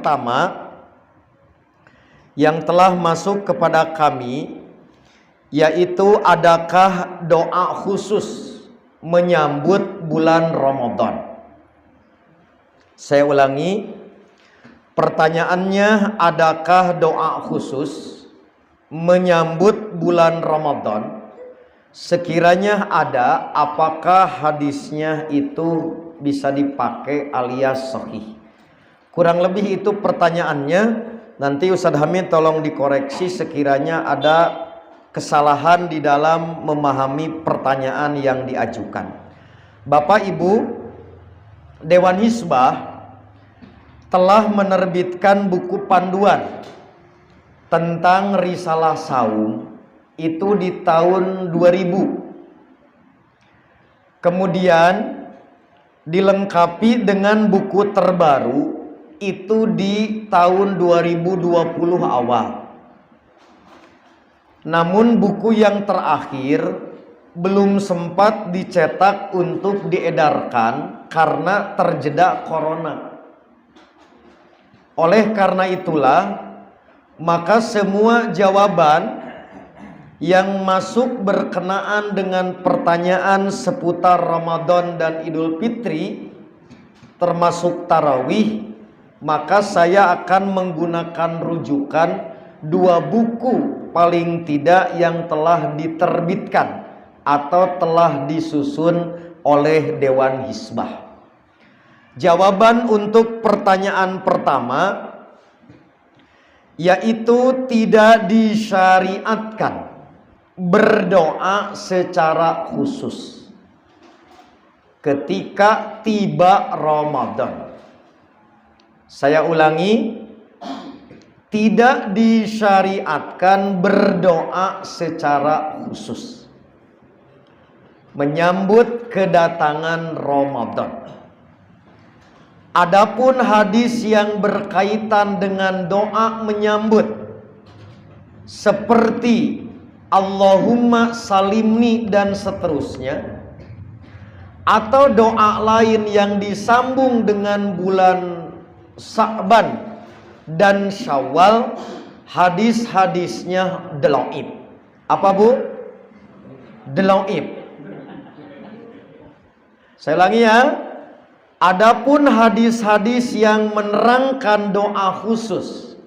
pertama yang telah masuk kepada kami, yaitu adakah doa khusus menyambut bulan Ramadan? Saya ulangi, pertanyaannya, adakah doa khusus menyambut bulan Ramadan? Sekiranya ada, apakah hadisnya itu bisa dipakai alias sahih? Kurang lebih itu pertanyaannya. Nanti Ustadz Hamid tolong dikoreksi sekiranya ada kesalahan di dalam memahami pertanyaan yang diajukan. Bapak Ibu, Dewan Hizbah telah menerbitkan buku panduan tentang risalah saum itu di tahun 2000. Kemudian dilengkapi dengan buku terbaru itu di tahun 2020 awal. Namun buku yang terakhir belum sempat dicetak untuk diedarkan karena terjeda corona. Oleh karena itulah, maka semua jawaban yang masuk berkenaan dengan pertanyaan seputar Ramadan dan Idul Fitri, termasuk tarawih, maka saya akan menggunakan rujukan dua buku paling tidak yang telah diterbitkan atau telah disusun oleh Dewan Hizbah. Jawaban untuk pertanyaan pertama, yaitu tidak disyariatkan berdoa secara khusus ketika tiba Ramadan. Saya ulangi, tidak disyariatkan berdoa secara khusus menyambut kedatangan Ramadan. Adapun hadis yang berkaitan dengan doa menyambut seperti Allahumma salimni dan seterusnya, atau doa lain yang disambung dengan bulan Sya'ban dan Syawal, hadis-hadisnya dhaif. Apa Bu? Dhaif. Saya ulangi ya. Adapun hadis-hadis yang menerangkan doa khusus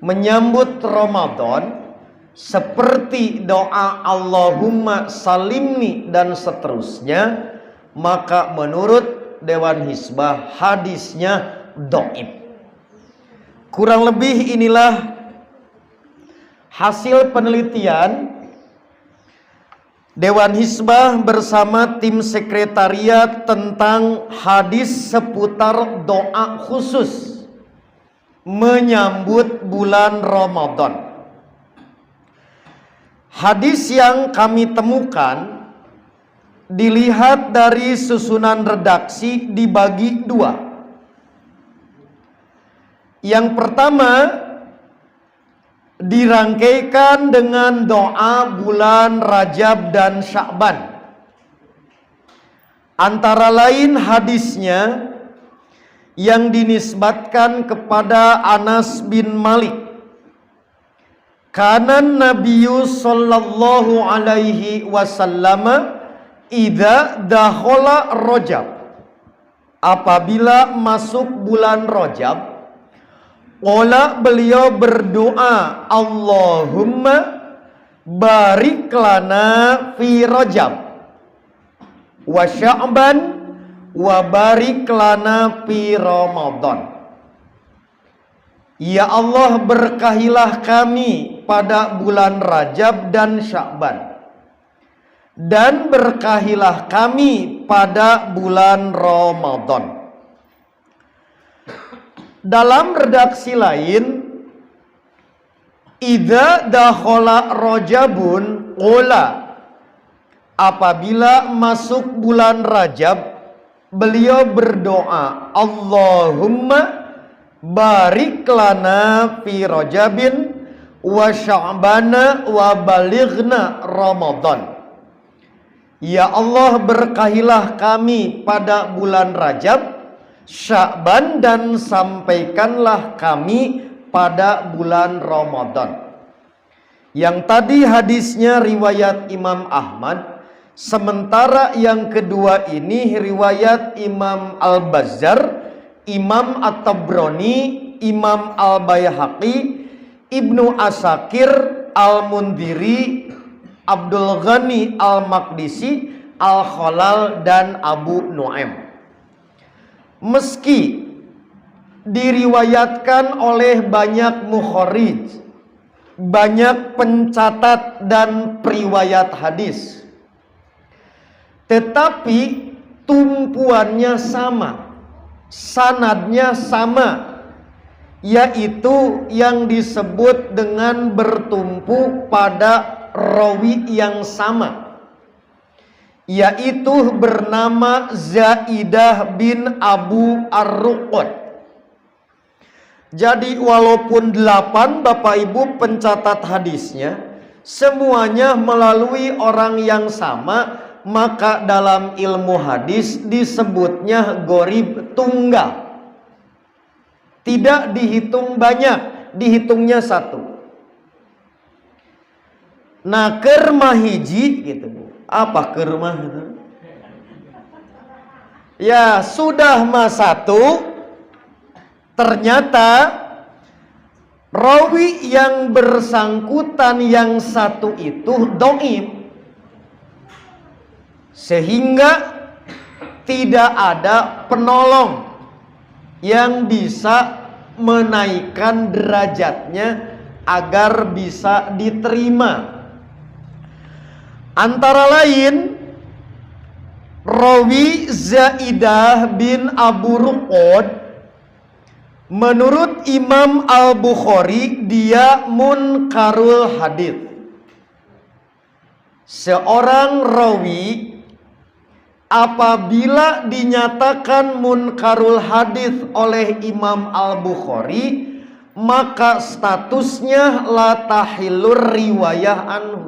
menyambut Ramadan seperti doa Allahumma salimni dan seterusnya, maka menurut Dewan Hizbah hadisnya dhaif. Kurang lebih inilah hasil penelitian Dewan Hizbah bersama tim sekretariat tentang hadis seputar doa khusus menyambut bulan Ramadan. Hadis yang kami temukan dilihat dari susunan redaksi dibagi dua. Yang pertama dirangkaikan dengan doa bulan Rajab dan Sya'ban. Antara lain hadisnya yang dinisbatkan kepada Anas bin Malik. Kanan Nabiyyu sallallahu alaihi wasallam idza dakhala Rajab. Apabila masuk bulan Rajab, qala beliau berdoa, Allahumma barik lana fi Rajab wa Sya'ban wa barik lana fi Ramadan. Ya Allah, berkahilah kami pada bulan Rajab dan Sya'ban, dan berkahilah kami pada bulan Ramadan. Dalam redaksi lain, idza dakhala Rajabun qala, apabila masuk bulan Rajab beliau berdoa, Allahumma barik lana fi Rajabin wa Sya'bana wa balighna Ramadan. Ya Allah, berkahilah kami pada bulan Rajab, Sya'ban dan sampaikanlah kami pada bulan Ramadan. Yang tadi hadisnya riwayat Imam Ahmad, sementara yang kedua ini riwayat Imam Al-Bazzar, Imam At-Tabrani, Imam Al-Baihaqi, Ibnu Asakir, Al-Mundhiri, Abdul Ghani Al-Maqdisi, Al-Khalal, dan Abu Nuaim. Meski diriwayatkan oleh banyak mukharrij, banyak pencatat dan periwayat hadis, tetapi tumpuannya sama, sanadnya sama, yaitu yang disebut dengan bertumpu pada rawi yang sama, yaitu bernama Zaidah bin Abu Ar-Ruqad. Jadi walaupun 8 Bapak Ibu pencatat hadisnya, semuanya melalui orang yang sama, maka dalam ilmu hadis disebutnya gharib tunggal. Tidak dihitung banyak, dihitungnya satu. Nah, kermah hiji gitu Bu. Apa kermah itu? Ya, sudah mas satu, ternyata rawi yang bersangkutan yang satu itu dhaif, sehingga tidak ada penolong yang bisa menaikkan derajatnya agar bisa diterima. Antara lain rawi Zaidah bin Abu Ruqad, menurut Imam Al-Bukhari dia munkarul hadits. Seorang rawi apabila dinyatakan munkarul hadits oleh Imam Al-Bukhari, maka statusnya la tahillur riwayah anhu,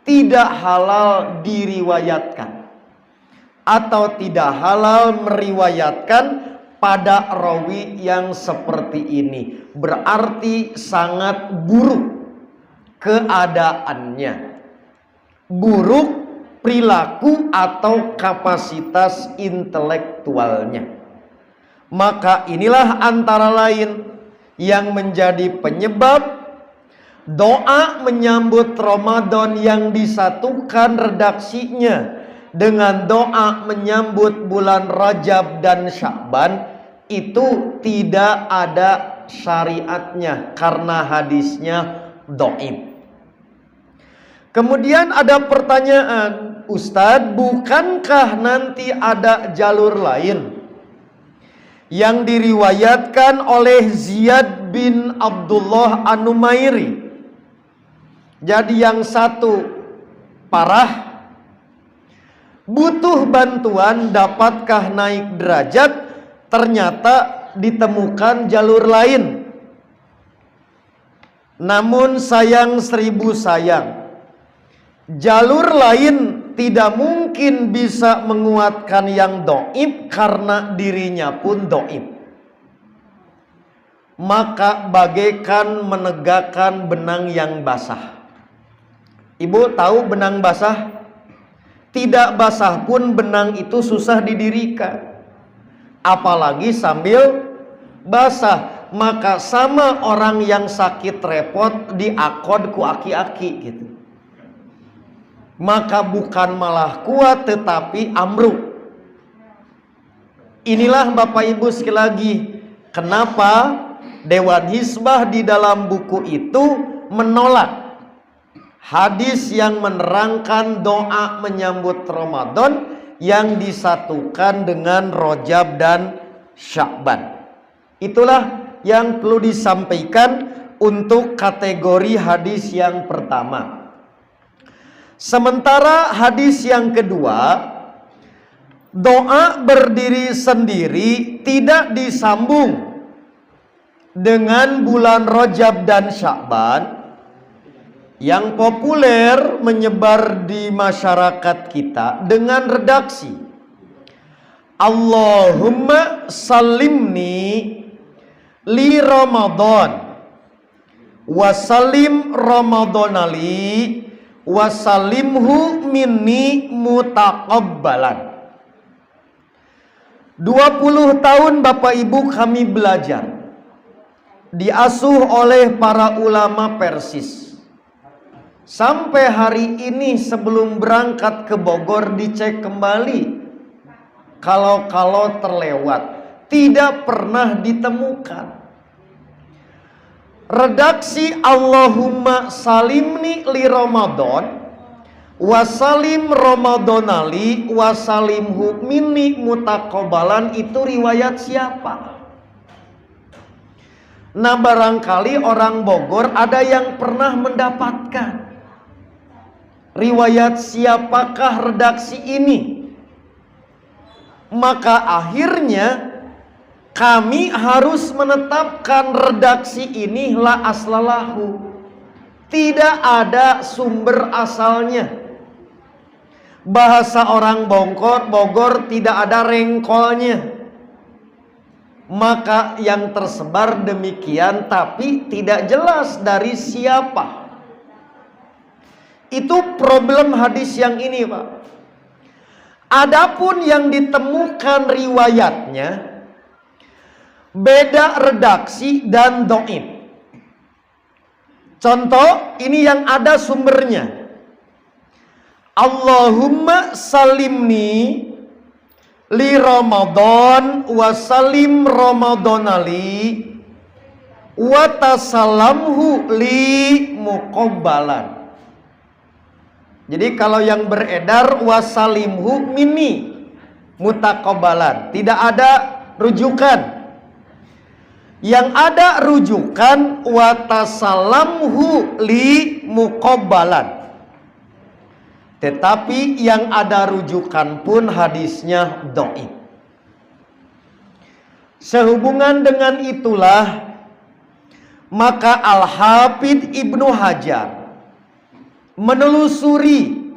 tidak halal diriwayatkan atau tidak halal meriwayatkan pada rawi yang seperti ini. Berarti sangat buruk keadaannya, buruk perilaku atau kapasitas intelektualnya. Maka inilah antara lain yang menjadi penyebab doa menyambut Ramadan yang disatukan redaksinya dengan doa menyambut bulan Rajab dan Sya'ban itu tidak ada syariatnya karena hadisnya dhaif. Kemudian ada pertanyaan, Ustadz, bukankah nanti ada jalur lain yang diriwayatkan oleh Ziyad bin Abdullah An-Numairi? Jadi yang satu parah, butuh bantuan, dapatkah naik derajat? Ternyata ditemukan jalur lain. Namun sayang seribu sayang, jalur lain tidak mungkin bisa menguatkan yang dhaif karena dirinya pun dhaif. Maka bagaikan menegakkan benang yang basah. Ibu tahu benang basah? Tidak basah pun benang itu susah didirikan, apalagi sambil basah. Maka sama orang yang sakit repot diakod ku aki-aki gitu, maka bukan malah kuat tetapi ambruk. Inilah Bapak Ibu sekali lagi, kenapa Dewan Hizbah di dalam buku itu menolak hadis yang menerangkan doa menyambut Ramadan yang disatukan dengan Rajab dan Sya'ban. Itulah yang perlu disampaikan untuk kategori hadis yang pertama. Sementara hadis yang kedua, doa berdiri sendiri tidak disambung dengan bulan Rajab dan Sya'ban, yang populer menyebar di masyarakat kita dengan redaksi Allahumma salimni li Ramadan wa salim Ramadhanali wa salimhu minni mutaqabbalan. 20 tahun Bapak Ibu kami belajar, diasuh oleh para ulama Persis. Sampai hari ini sebelum berangkat ke Bogor dicek kembali. Kalau terlewat, tidak pernah ditemukan. Redaksi Allahumma salimni li Ramadan wasalim Ramadhanali wasalimhu minni mutaqabbalan itu riwayat siapa? Nah, barangkali orang Bogor ada yang pernah mendapatkan. Riwayat siapakah redaksi ini? Maka akhirnya kami harus menetapkan redaksi ini la aslalahu. Tidak ada sumber asalnya. Bahasa orang Bogor tidak ada rengkolnya. Maka yang tersebar demikian tapi tidak jelas dari siapa. Itu problem hadis yang ini, Pak. Adapun yang ditemukan riwayatnya beda redaksi dan dhaif. Contoh, ini yang ada sumbernya. Allahumma salimni li Ramadan wa salim Ramadhanali wa tasalamhu li muqabbalan. Jadi kalau yang beredar wasalimhu minni mutaqabbalan, tidak ada rujukan. Yang ada rujukan watasalamhu li muqabbalan. Tetapi yang ada rujukan pun hadisnya dhaif. Sehubungan dengan itulah maka Al-Hafidz Ibnu Hajar menelusuri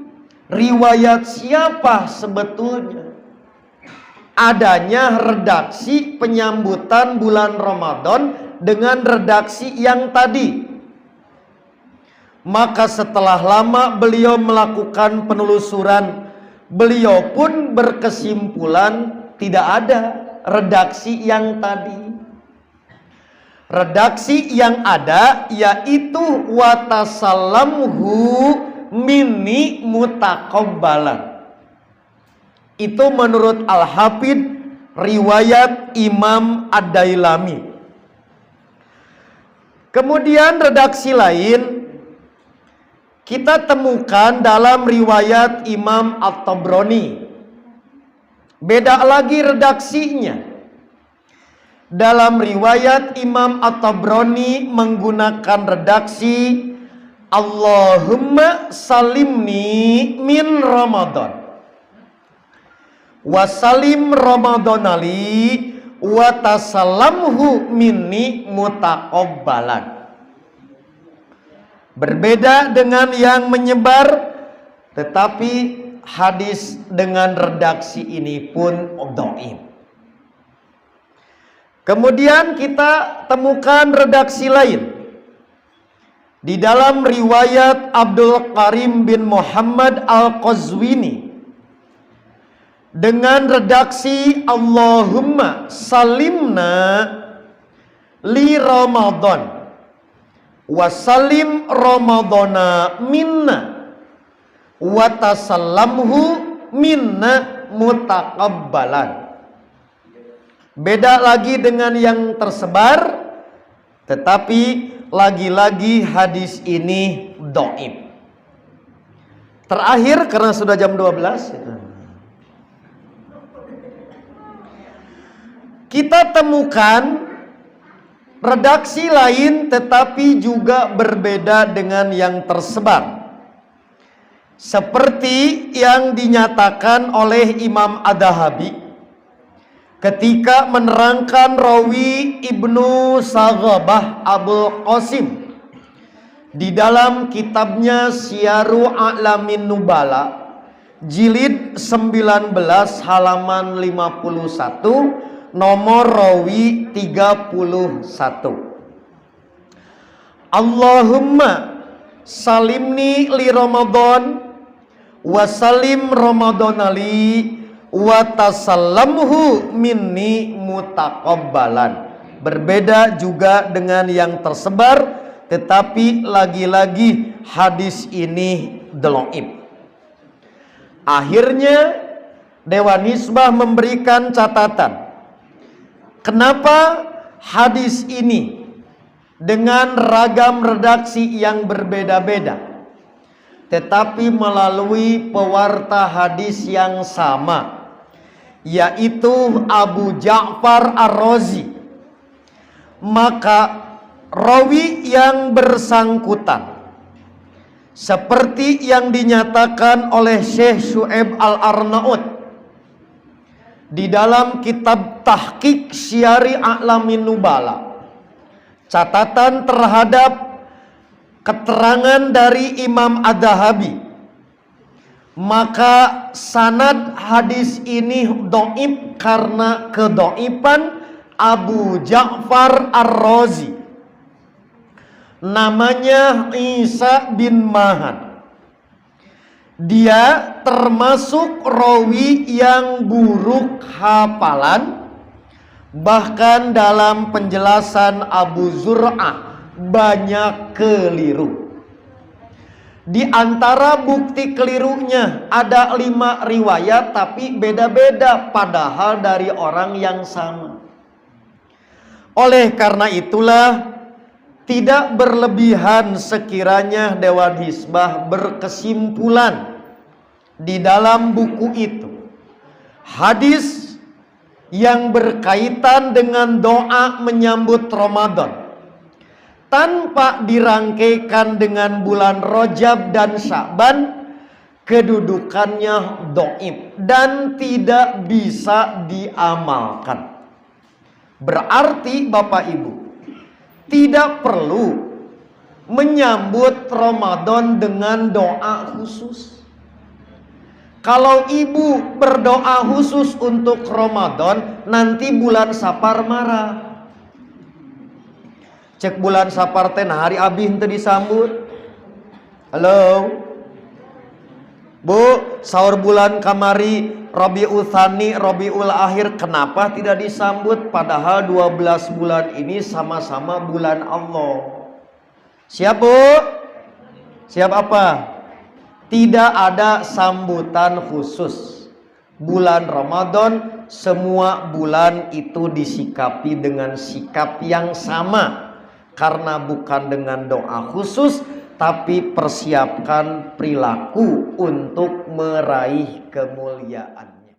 riwayat siapa sebetulnya adanya redaksi penyambutan bulan Ramadan dengan redaksi yang tadi. Maka setelah lama beliau melakukan penelusuran, beliau pun berkesimpulan tidak ada redaksi yang tadi. Redaksi yang ada yaitu watasalamhu minni mutaqabbalan. Itu menurut Al-Hafidz riwayat Imam Ad-Dailami. Kemudian redaksi lain kita temukan dalam riwayat Imam At-Tabrani. Beda lagi redaksinya. Dalam riwayat Imam At-Tabrani menggunakan redaksi Allahumma salimni min Ramadan wasalim Ramadhanali wa tasalamhu minni mutaqabbalan. Berbeda dengan yang menyebar, tetapi hadis dengan redaksi ini pun dhaif. Kemudian kita temukan redaksi lain. Di dalam riwayat Abdul Karim bin Muhammad Al-Qazwini dengan redaksi Allahumma salimna li Ramadan wa salim Ramadhana minna wa tasallamhu minna mutaqabbalan. Beda lagi dengan yang tersebar, tetapi lagi-lagi hadis ini dhaif. Terakhir karena sudah jam 12 kita temukan redaksi lain tetapi juga berbeda dengan yang tersebar. Seperti yang dinyatakan oleh Imam Ad-Dahabi ketika menerangkan rawi Ibnu Saghabah Abul Qasim di dalam kitabnya Syiaru A'lamin Nubala jilid 19 halaman 51, nomor rawi 31. Allahumma salimni li Ramadan wa salim Ramadan li wa tasallamhu minni mutaqabbalan. Berbeda juga dengan yang tersebar, tetapi lagi-lagi hadis ini dhaif. Akhirnya Dewan Hizbah memberikan catatan. Kenapa hadis ini dengan ragam redaksi yang berbeda-beda, tetapi melalui pewarta hadis yang sama, yaitu Abu Ja'far Ar-Razi, maka rawi yang bersangkutan seperti yang dinyatakan oleh Syekh Syu'aib Al-Arnaud di dalam kitab Tahqiq Syiari A'lamin Nubala, catatan terhadap keterangan dari Imam Ad-Dahabi, maka sanad hadis ini dhaif karena kedhaifan Abu Ja'far Ar-Razi. Namanya Isa bin Mahan. Dia termasuk rawi yang buruk hafalan. Bahkan dalam penjelasan Abu Zur'ah banyak keliru. Di antara bukti kelirunya ada 5 riwayat tapi beda-beda, padahal dari orang yang sama. Oleh karena itulah tidak berlebihan sekiranya Dewan Hizbah berkesimpulan di dalam buku itu hadis yang berkaitan dengan doa menyambut Ramadan tanpa dirangkaikan dengan bulan Rajab dan Sya'ban, kedudukannya dhaif dan tidak bisa diamalkan. Berarti Bapak Ibu tidak perlu menyambut Ramadan dengan doa khusus. Kalau ibu berdoa khusus untuk Ramadan, nanti bulan Safar marah. Cek bulan Safar teh hari abih teu disambut. Halo Bu, sahur bulan kamari Rabiul Tsani, Rabiul Akhir, kenapa tidak disambut? Padahal 12 bulan ini sama-sama bulan Allah. Siap Bu? Siap apa? Tidak ada sambutan khusus. Bulan Ramadan, semua bulan itu disikapi dengan sikap yang sama. Karena bukan dengan doa khusus, tapi persiapkan perilaku untuk meraih kemuliaannya.